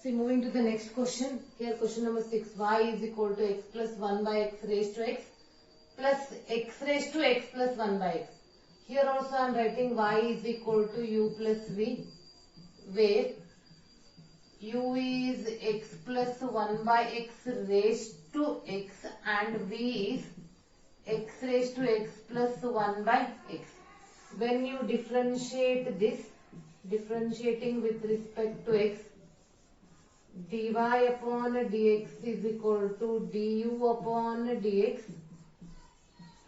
See, moving to the next question. Here question number 6. Y is equal to x plus 1 by x raised to x plus x raised to x plus 1 by x. Here also I am writing y is equal to u plus v, where u is x plus 1 by x raised to x and v is x raised to x plus 1 by x. When you differentiate this, differentiating with respect to x, dy upon dx is equal to du upon dx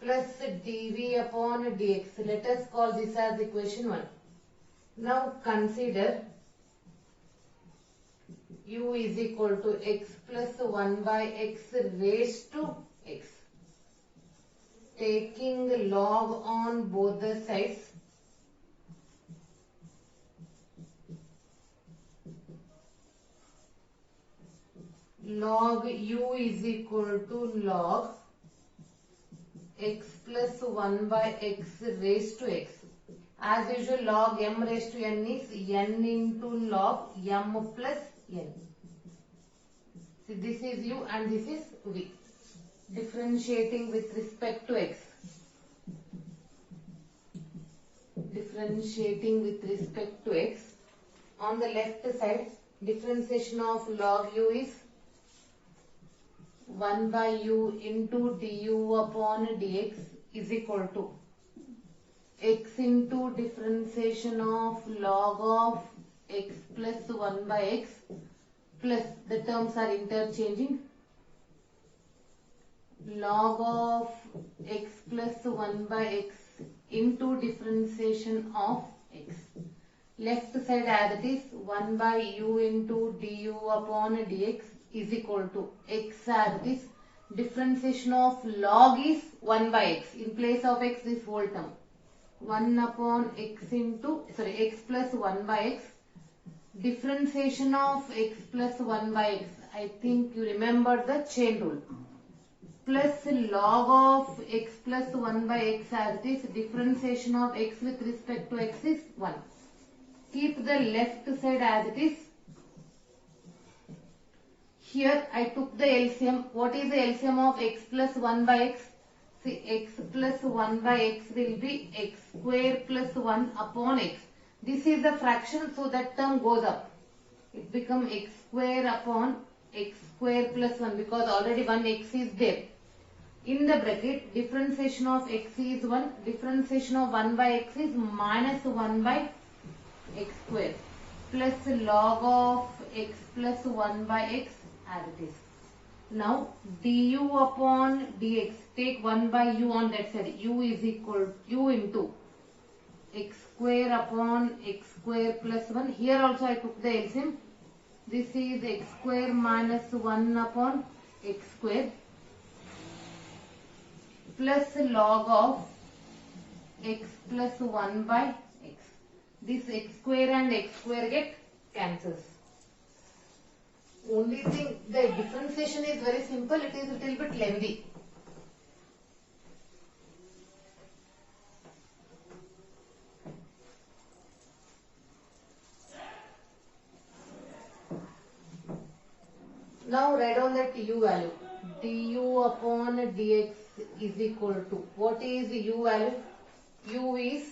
plus dv upon dx. Let us call this as equation 1. Now consider u is equal to x plus 1 by x raised to x. Taking log on both the sides, log u is equal to log x plus 1 by x raised to x. As usual, log m raised to n is n into log m plus n. See, this is u and this is v. Differentiating with respect to x. Differentiating with respect to x. On the left side, differentiation of log u is 1 by u into du upon dx is equal to x into differentiation of log of x plus 1 by x plus, the terms are interchanging, log of x plus 1 by x into differentiation of x. Left side as it is 1 by u into du upon dx is equal to x as it is. Differentiation of log is 1 by x. In place of x, this whole term. 1 upon x into, x plus 1 by x. Differentiation of x plus 1 by x. I think you remember the chain rule. Plus log of x plus 1 by x as it is. Differentiation of x with respect to x is 1. Keep the left side as it is. Here I took the LCM. What is the LCM of x plus 1 by x? See, x plus 1 by x will be x square plus 1 upon x. This is the fraction, so that term goes up. It becomes x square upon x square plus 1 because already one x is there. In the bracket, differentiation of x is 1. Differentiation of 1 by x is minus 1 by x square plus log of x plus 1 by x as it is. Now du upon dx, take 1 by u on that side. U is equal to u into x square upon x square plus 1. Here also I took the LCM. This is x square minus 1 upon x square plus log of x plus 1 by x. This x square and x square get cancels. Only thing, the differentiation is very simple. It is a little bit lengthy. Now write down that u value. Du upon dx is equal to, what is u value? U is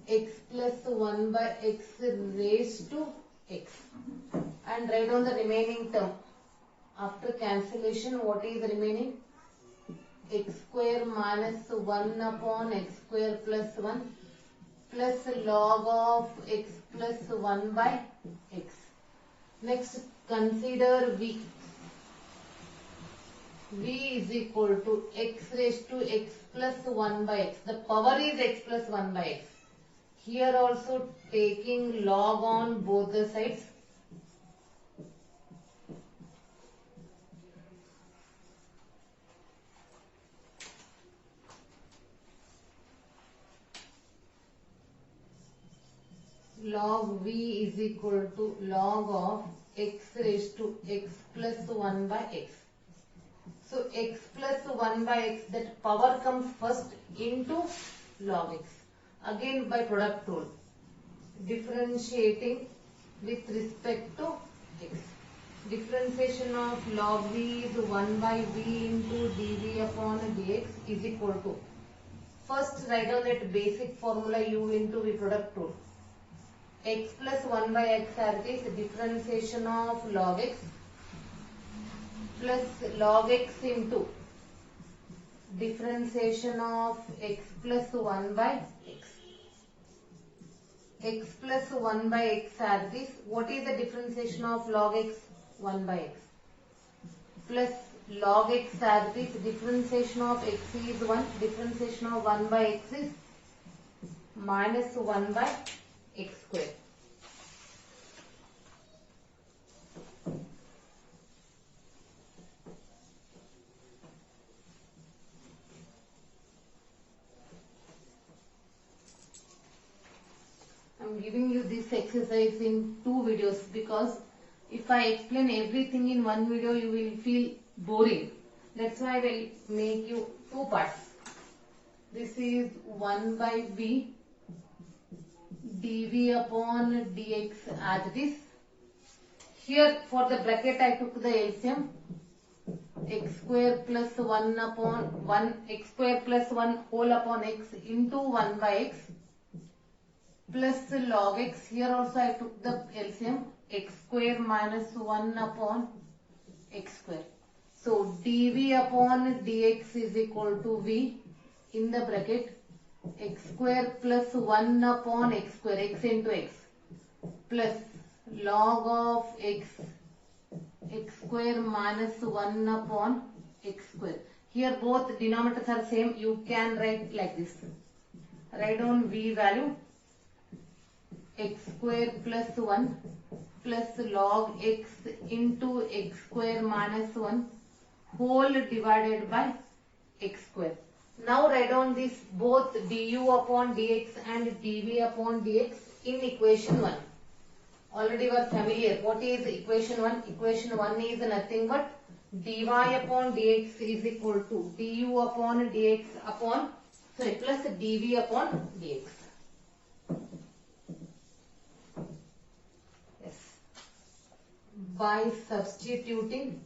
x plus 1 by x raised to x. And write down the remaining term. After cancellation, what is the remaining? X square minus 1 upon x square plus 1 plus log of x plus 1 by x. Next, consider v. V is equal to x raised to x plus 1 by x. The power is x plus 1 by x. Here also taking log on both the sides. Log v is equal to log of x raised to x plus 1 by x. So x plus 1 by x, that power comes first into log x. Again by product rule. Differentiating with respect to x. Differentiation of log v is 1 by v into dv upon dx is equal to, first write down that basic formula u into v product rule. X plus 1 by x as is differentiation of log x plus log x into differentiation of x plus 1 by x. X plus 1 by x as is, what is the differentiation of log x? 1 by x. Plus log x as is, differentiation of x is 1, differentiation of 1 by x is minus 1 by x square. I am giving you this exercise in 2 videos because if I explain everything in one video you will feel boring. That's why I will make you 2 parts. This is 1 by v dv upon dx as it is. Here for the bracket I took the LCM, x square plus 1 upon 1, x square plus 1 whole upon x into 1 by x plus log x. Here also I took the LCM, x square minus 1 upon x square. So dv upon dx is equal to v in the bracket x square plus 1 upon x square, x into x, plus log of x, x square minus 1 upon x square. Here both denominators are same, you can write like this. Write down v value, x square plus 1 plus log x into x square minus 1 whole divided by x square. Now write down this both du upon dx and dv upon dx in equation 1. Already you are familiar. What is equation 1? Equation 1 is nothing but dy upon dx is equal to du upon dx upon, plus dv upon dx. Yes. By substituting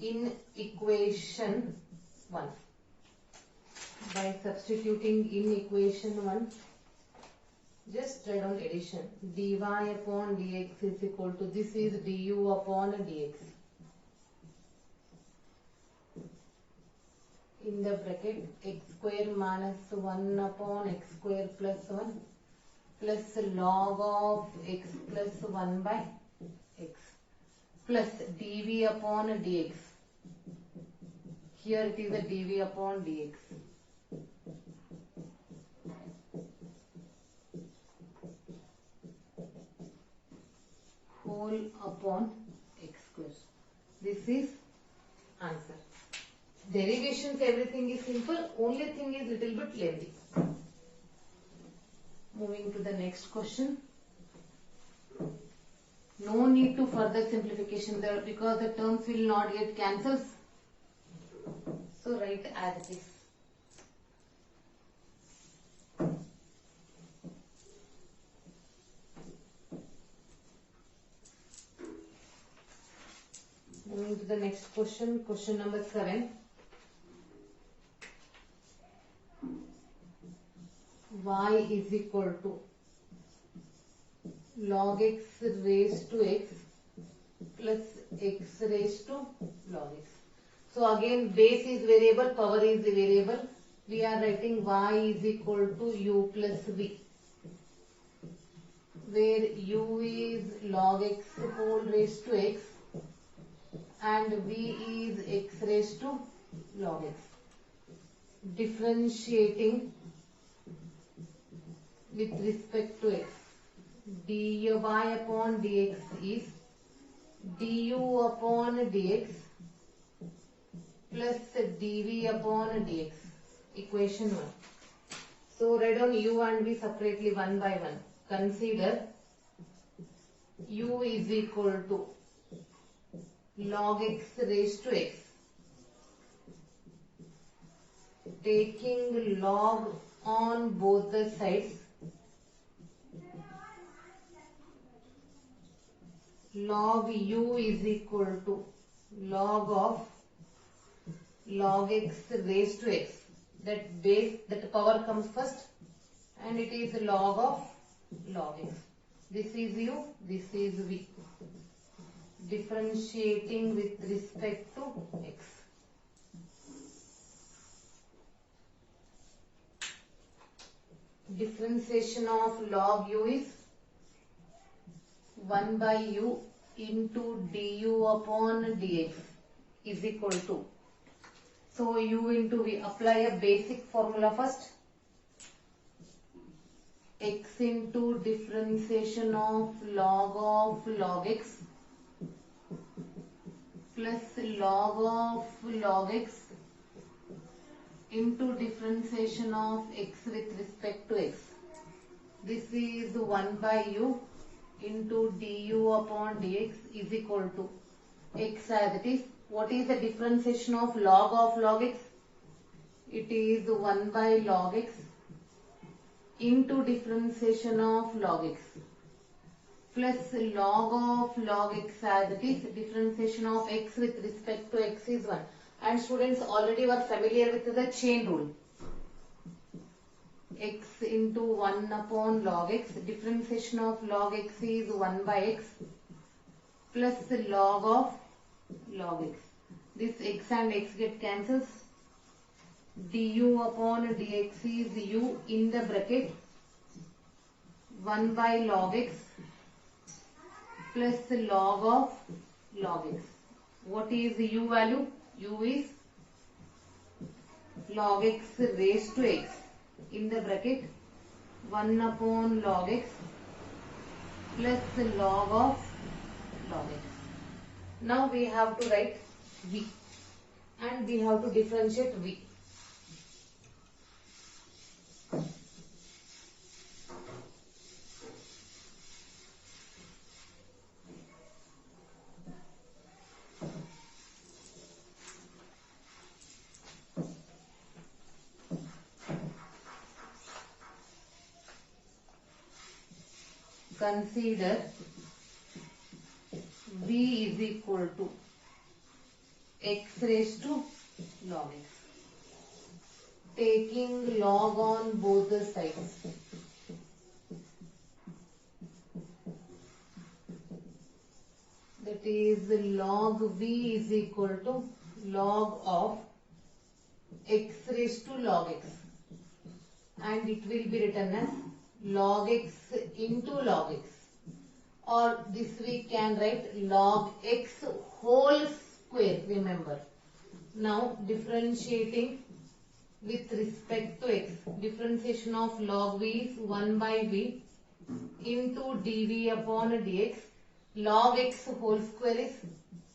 in equation 1. By substituting in equation 1, just write down addition. dy upon dx is equal to, this is du upon dx. In the bracket x square minus 1 upon x square plus 1 plus log of x plus 1 by x plus dv upon dx. Here it is a dv upon dx. Whole upon x square. This is answer. Derivations, everything is simple. Only thing is little bit lengthy. Moving to the next question. No need to further simplification there because the terms will not get cancelled. So write as it is. Moving to the next question, question number 7. Y is equal to log x raised to x plus x raised to log x. So again base is variable, power is the variable. We are writing y is equal to u plus v, where u is log x whole raised to x and v is x raised to log x. Differentiating with respect to x, dy upon dx is du upon dx plus dv upon dx, equation 1. So write down u and v separately one by one. Consider u is equal to log x raised to x. Taking log on both the sides, log u is equal to log of log x raised to x. That base, that power comes first, and it is log of log x. This is u, this is v. Differentiating with respect to x. Differentiation of log u is 1 by u into du upon dx is equal to. So u into v, apply a basic formula first. X into differentiation of log x plus log of log x into differentiation of x with respect to x. This is 1 by u into du upon dx is equal to x as it is. What is the differentiation of log x? It is 1 by log x into differentiation of log x plus log of log x as it is. Differentiation of x with respect to x is 1. And students already were familiar with the chain rule. X into 1 upon log x. Differentiation of log x is 1 by x plus log of log x. This x and x get cancels. Du upon dx is u in the bracket 1 by log x plus log of log x. What is the u value? U is log x raised to x in the bracket 1 upon log x plus log of log x. Now we have to write v and we have to differentiate v. Consider v is equal to x raised to log x. Taking log on both the sides. That is log v is equal to log of x raised to log x. And it will be written as log x into log x, or this we can write log x whole square, remember. Now differentiating with respect to x, differentiation of log v is 1 by v into dv upon dx. Log x whole square is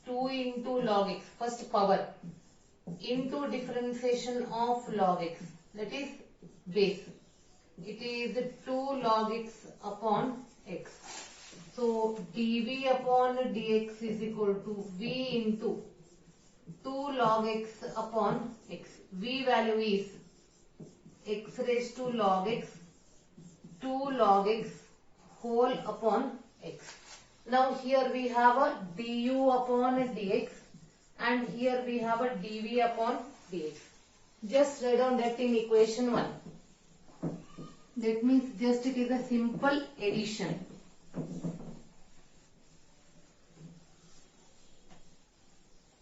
2 into log x, first power, into differentiation of log x, that is base. It is 2 log x upon x. So dv upon dx is equal to v into 2 log x upon x. V value is x raised to log x, 2 log x whole upon x. Now here we have a du upon dx and here we have a dv upon dx. Just write down that in equation 1. That means just it is a simple addition.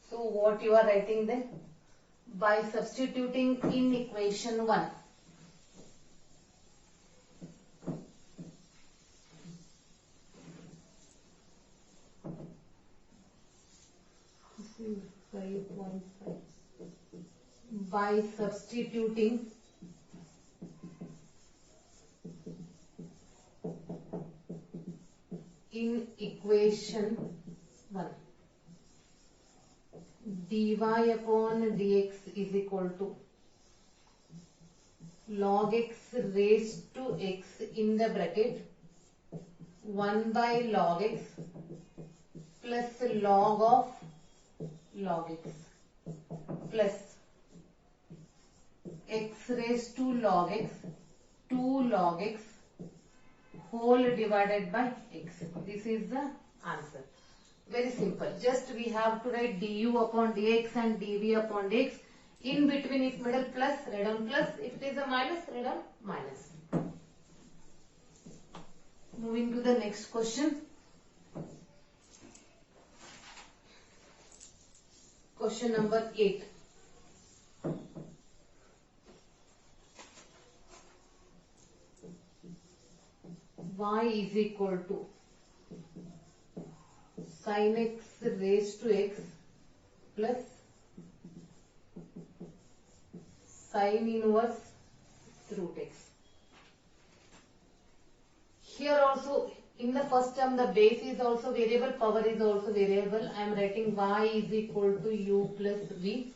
So what you are writing then? By substituting in equation 1. This is 5.5. By substituting in equation 1, dy upon dx is equal to log x raised to x in the bracket 1 by log x plus log of log x plus x raised to log x 2 log x whole divided by x. This is the answer. Very simple. Just we have to write du upon dx and dv upon dx. In between, if middle plus, write down plus. If it is a minus, write down minus. Moving to the next question. Question number 8. Y is equal to sin x raised to x plus sin inverse root x. Here also in the first term the base is also variable, power is also variable. I am writing y is equal to u plus v,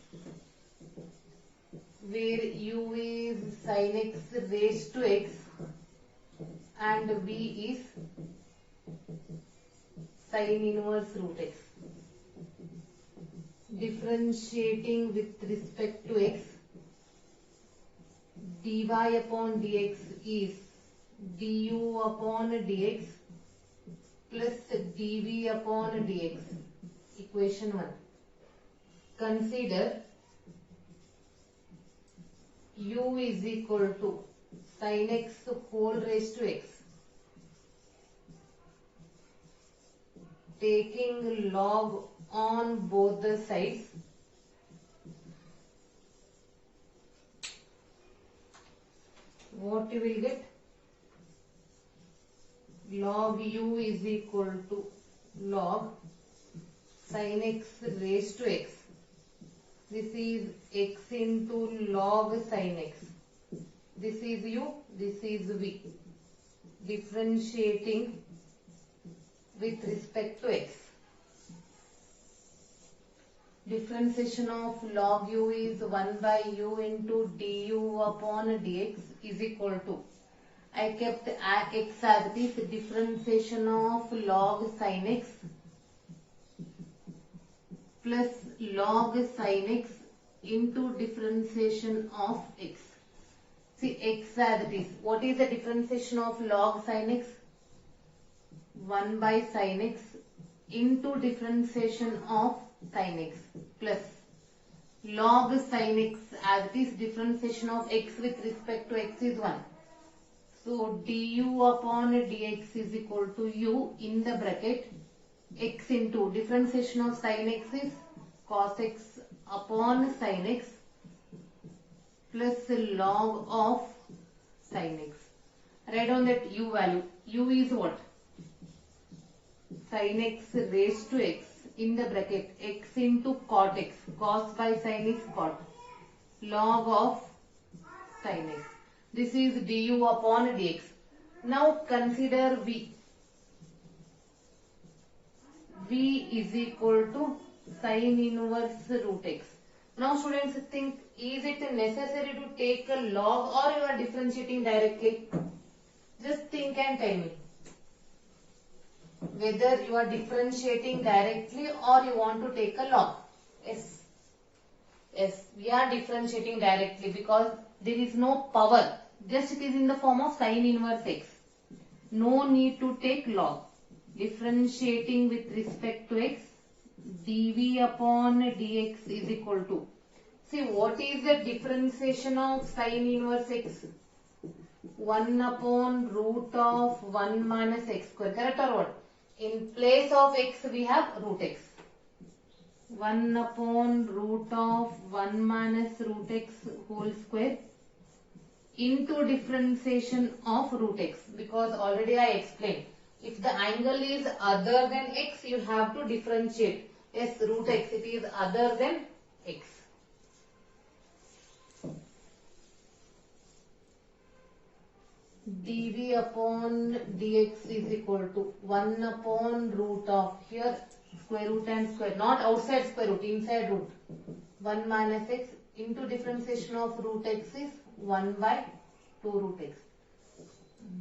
where u is sin x raised to x and v is sin inverse root x. Differentiating with respect to x, dy upon dx is du upon dx plus dv upon dx. Equation 1. Consider u is equal to sin x whole raised to x, taking log on both the sides, what you will get? Log u is equal to log sin x raised to x. This is x into log sin x. This is u, this is v. Differentiating with respect to x. Differentiation of log u is 1 by u into du upon dx is equal to, I kept x as it is, differentiation of log sin x plus log sin x into differentiation of x. See, x as it is. What is the differentiation of log sin x? 1 by sin x into differentiation of sin x plus log sin x as it is, differentiation of x with respect to x is 1. So du upon dx is equal to u in the bracket x into differentiation of sin x is cos x upon sin x plus log of sin x. Write down that u value. U is what? Sin x raised to x in the bracket x into cot x. Cos by sin is cot. Log of sin x. This is du upon dx. Now consider v. V is equal to sin inverse root x. Now students think, is it necessary to take a log or you are differentiating directly? Just think and tell me whether you are differentiating directly or you want to take a log. Yes. Yes, we are differentiating directly because there is no power. Just it is in the form of sin inverse x. No need to take log. Differentiating with respect to x, dv upon dx is equal to, see what is the differentiation of sin inverse x? 1 upon root of 1 minus x square. Correct or what? In place of x we have root x. 1 upon root of 1 minus root x whole square into differentiation of root x, because already I explained. If the angle is other than x, you have to differentiate. Yes, root x, it is other than x. dv upon dx is equal to 1 upon root of, here square root and square, not outside square root, inside root, 1 minus x into differentiation of root x is 1 by 2 root x.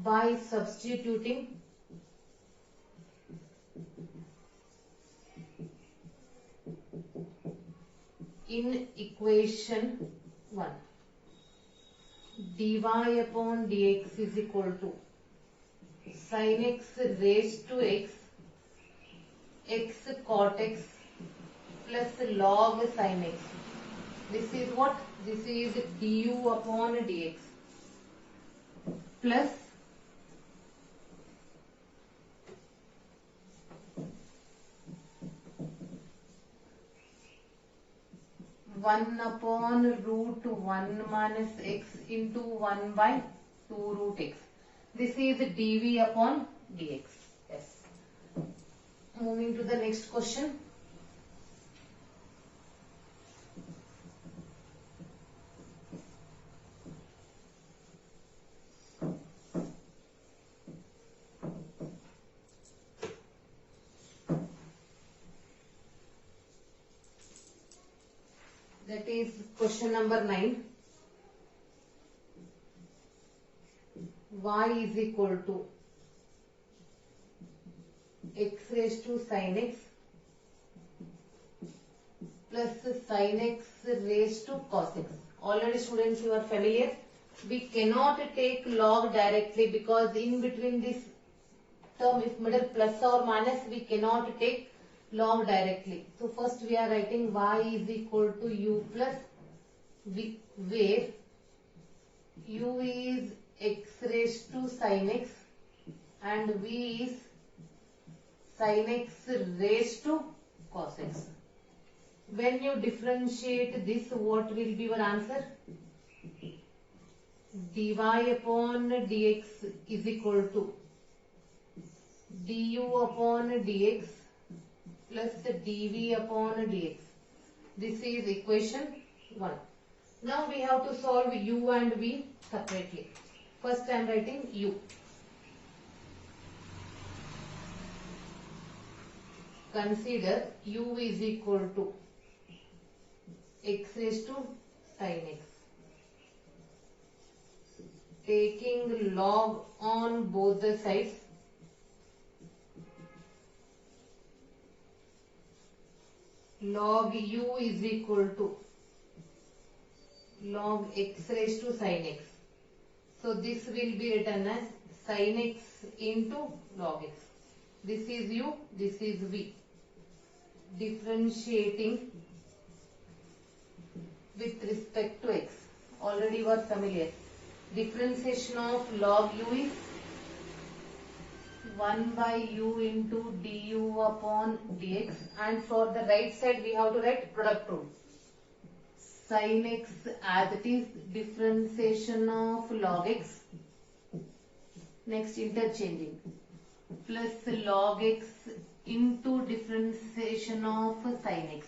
By substituting in equation 1, dy upon dx is equal to sin x raised to x, x cot x plus log sin x. This is what? This is du upon dx plus 1 upon root 1 minus x into 1 by 2 root x. This is dv upon dx. Yes. Moving to the next question. That is question number 9. Y is equal to x raised to sin x plus sin x raised to cos x. Already students, you are familiar. We cannot take log directly because in between this term, if middle plus or minus, we cannot take log directly. So first we are writing y is equal to u plus v, where u is x raised to sin x and v is sin x raised to cos x. When you differentiate this, what will be your answer? Dy upon dx is equal to du upon dx plus dv upon dx. This is equation 1. Now we have to solve u and v separately. First I am writing u. Consider u is equal to x raised to sin x. Taking log on both the sides, log u is equal to log x raised to sin x. So this will be written as sin x into log x. This is u, this is v. Differentiating with respect to x. Already you are familiar. Differentiation of log u is 1 by u into du upon dx, and for the right side we have to write product rule. Sin x as it is, differentiation of log x, next interchanging, plus log x into differentiation of sin x.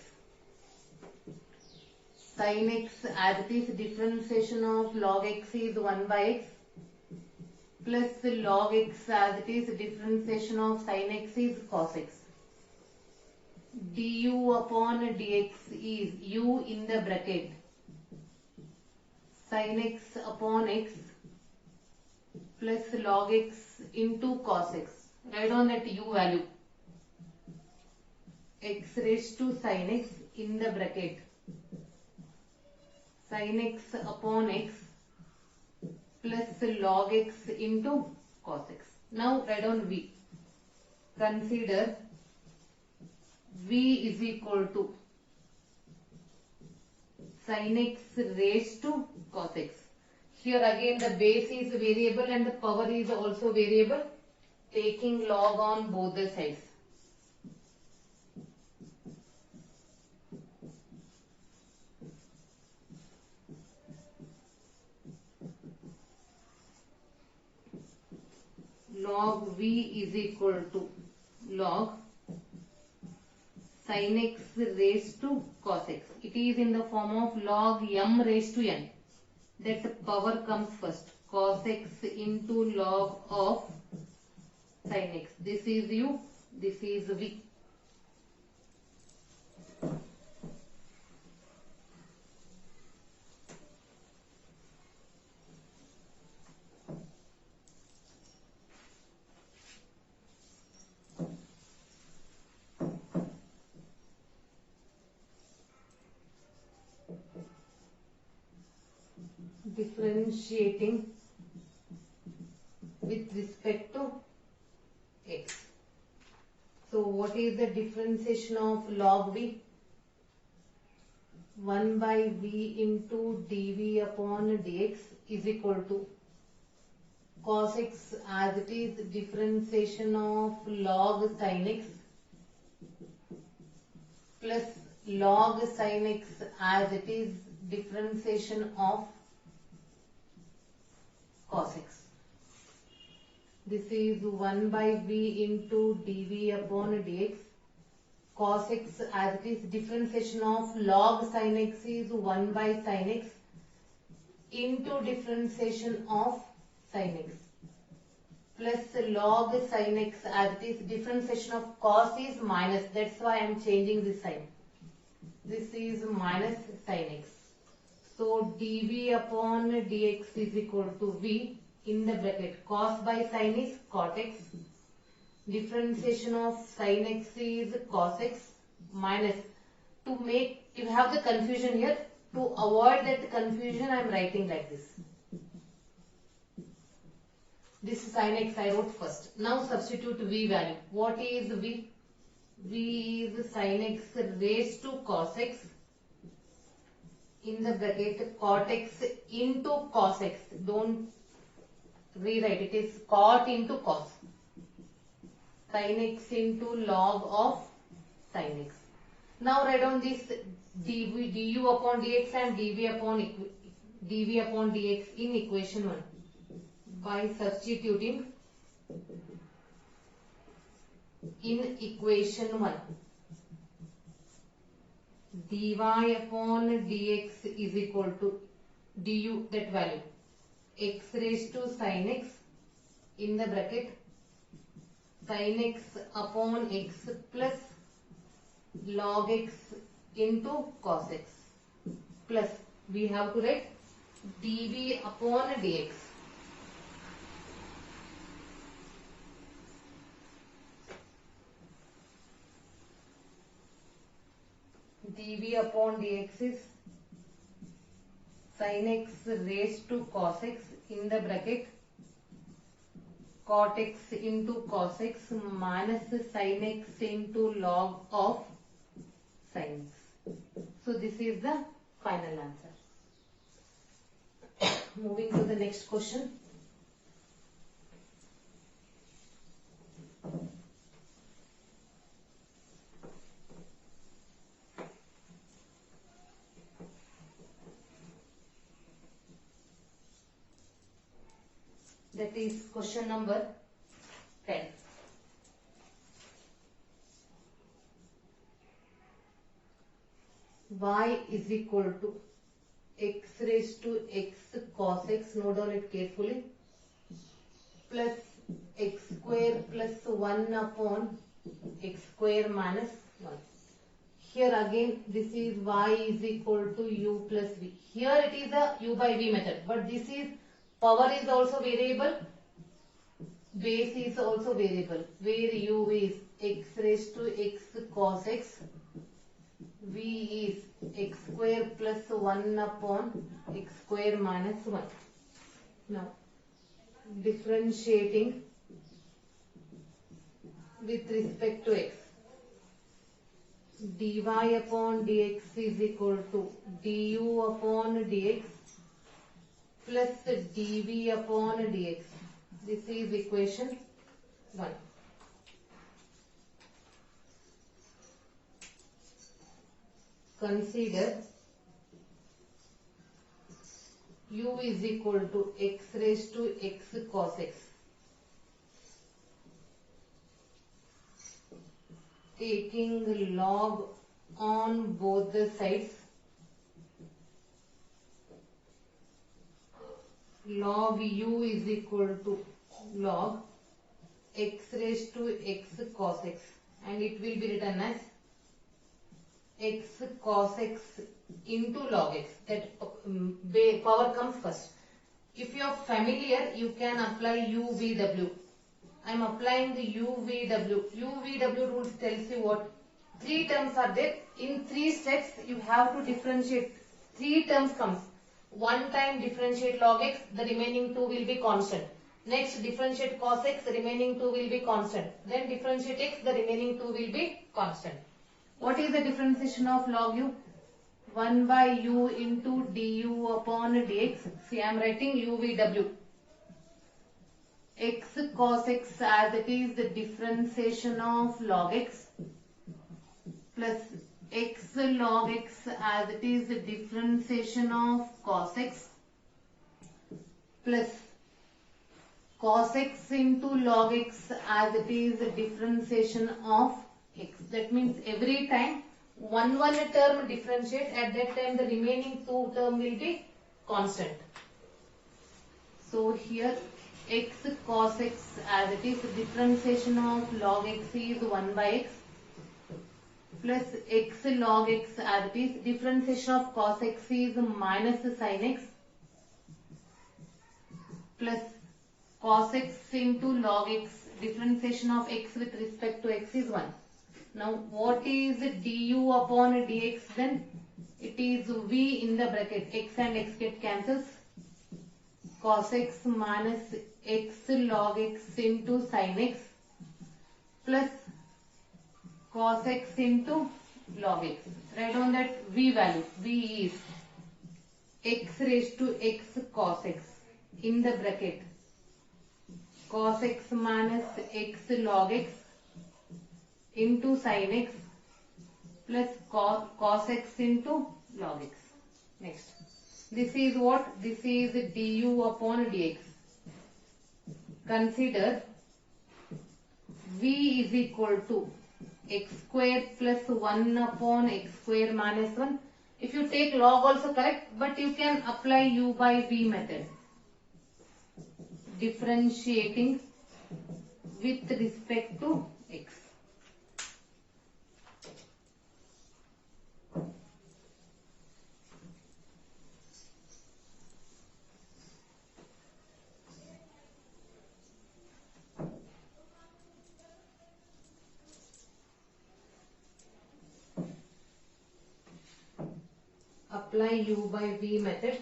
Sin x as it is, differentiation of log x is 1 by x plus log x as it is, differentiation of sin x is cos x. Du upon dx is u in the bracket sin x upon x plus log x into cos x. Write down that u value. X raised to sin x in the bracket sin x upon x plus log x into cos x. Now write down v. Consider v is equal to sin x raised to cos x. Here again the base is variable and the power is also variable, taking log on both the sides. Log v is equal to log sin x raised to cos x. It is in the form of log m raised to n. That power comes first. Cos x into log of sin x. This is u, this is v. differentiating with respect to x. So what is the differentiation of log v? 1 by v into dv upon dx is equal to cos x as it is differentiation of log sin x plus log sin x as it is differentiation of cos x. This is 1 by v into dv upon dx. Cos x as it is differentiation of log sin x is 1 by sin x into differentiation of sin x plus log sin x as it is differentiation of cos is minus. That's why I am changing this sign. This is minus sin x. So dv upon dx is equal to v in the bracket. Cos by sin is cot x. Differentiation of sin x is cos x minus. To make, you have the confusion here. To avoid that confusion, I am writing like this. This is sin x I wrote first. Now substitute v value. What is v? V is sin x raised to cos x in the bracket cot x into cos x. Don't rewrite, it is cot into cos. Sin x into log of sin x. Now write down this du upon dx and dv upon dx in equation 1 by substituting in equation 1. dy upon dx is equal to du, that value, x raised to sin x in the bracket sin x upon x plus log x into cos x plus we have to write dv upon dx. dv upon dx is sin x raised to cos x in the bracket cot x into cos x minus sin x into log of sin x. So this is the final answer. Moving to the next question. That is question number 10. Y is equal to x raised to x cos x, note down it carefully, plus x square plus 1 upon x square minus 1. Here again this is y is equal to u plus v. Here it is a u by v method, but this is power is also variable, base is also variable, where u is x raised to x cos x, v is x square plus 1 upon x square minus 1. Now differentiating with respect to x, dy upon dx is equal to du upon dx plus dv upon dx. This is equation 1. Consider u is equal to x raised to x cos x. Taking log on both the sides, log u is equal to log x raised to x cos x, and it will be written as x cos x into log x. That power comes first. If you are familiar, you can apply UVW. I am applying the UVW. UVW rules tells you what? 3 terms are there. In 3 steps, you have to differentiate. 3 terms comes. One time differentiate log x, the remaining 2 will be constant. Next differentiate cos x, the remaining 2 will be constant. Then differentiate x, the remaining 2 will be constant. What is the differentiation of log u? 1 by u into du upon dx. See, I am writing u v w. X cos x as it is the differentiation of log x plus x log x as it is the differentiation of cos x plus cos x into log x as it is the differentiation of x. That means every time one term differentiate, at that time the remaining 2 term will be constant. So here x cos x as it is the differentiation of log x is 1 by x plus x log x as it is differentiation of cos x is minus sin x plus cos x into log x, differentiation of x with respect to x is 1. Now what is du upon dx then? It is v in the bracket, x and x get cancels. Cos x minus x log x into sin x plus cos x into log x. Write down that v value. V is x raised to x cos x in the bracket cos x minus x log x into sin x plus cos x into log x. Next, this is what? This is du upon dx. Consider v is equal to x square plus 1 upon x square minus 1. If you take log also correct, but you can apply u by v method. Differentiating with respect to x. Apply u by v method.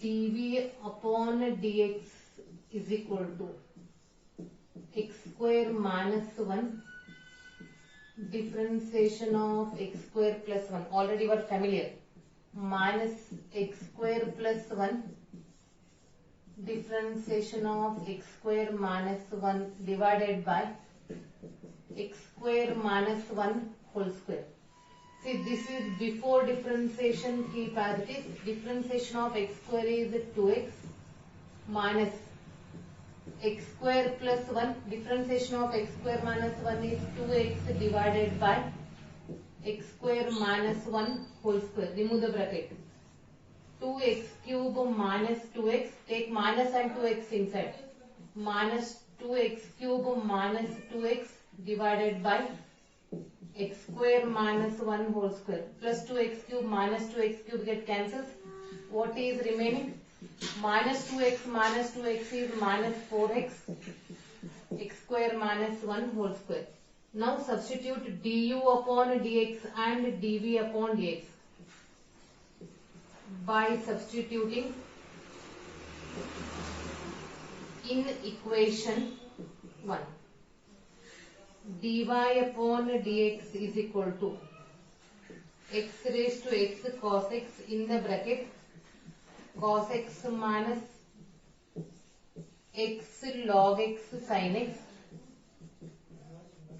dv upon dx is equal to x square minus 1 differentiation of x square plus 1. Already you are familiar. Minus x square plus 1 differentiation of x square minus 1 divided by x square minus 1 whole square. See, this is before differentiation, keep as it is. Differentiation of x square is 2x minus x square plus 1. Differentiation of x square minus 1 is 2x divided by x square minus 1 whole square. Remove the bracket. 2x cube minus 2x. Take minus and 2x inside. Minus 2x cube minus 2x divided by x square minus 1 whole square plus 2x cube get cancels. What is remaining? Minus 2x is minus 4x x square minus 1 whole square. Now substitute du upon dx and dv upon dx by substituting in equation 1. dy upon dx is equal to x raised to x cos x in the bracket cos x minus x log x sin x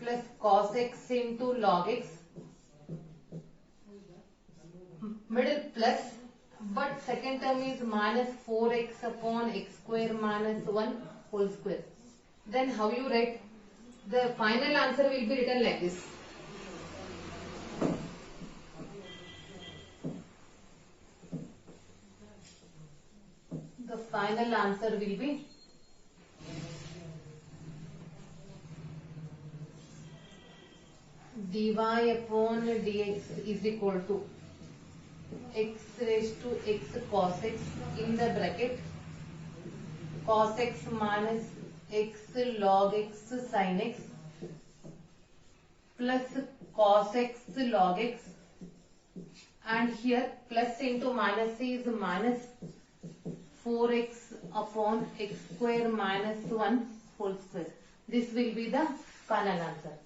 plus cos x into log x middle plus, but second term is minus 4x upon x square minus 1 whole square. Then how you write? The final answer will be written like this. The final answer will be dy upon dx is equal to x raised to x cos x in the bracket cos x minus x log x sin x plus cos x log x and here plus into minus is minus 4x upon x square minus 1 whole square. This will be the final answer.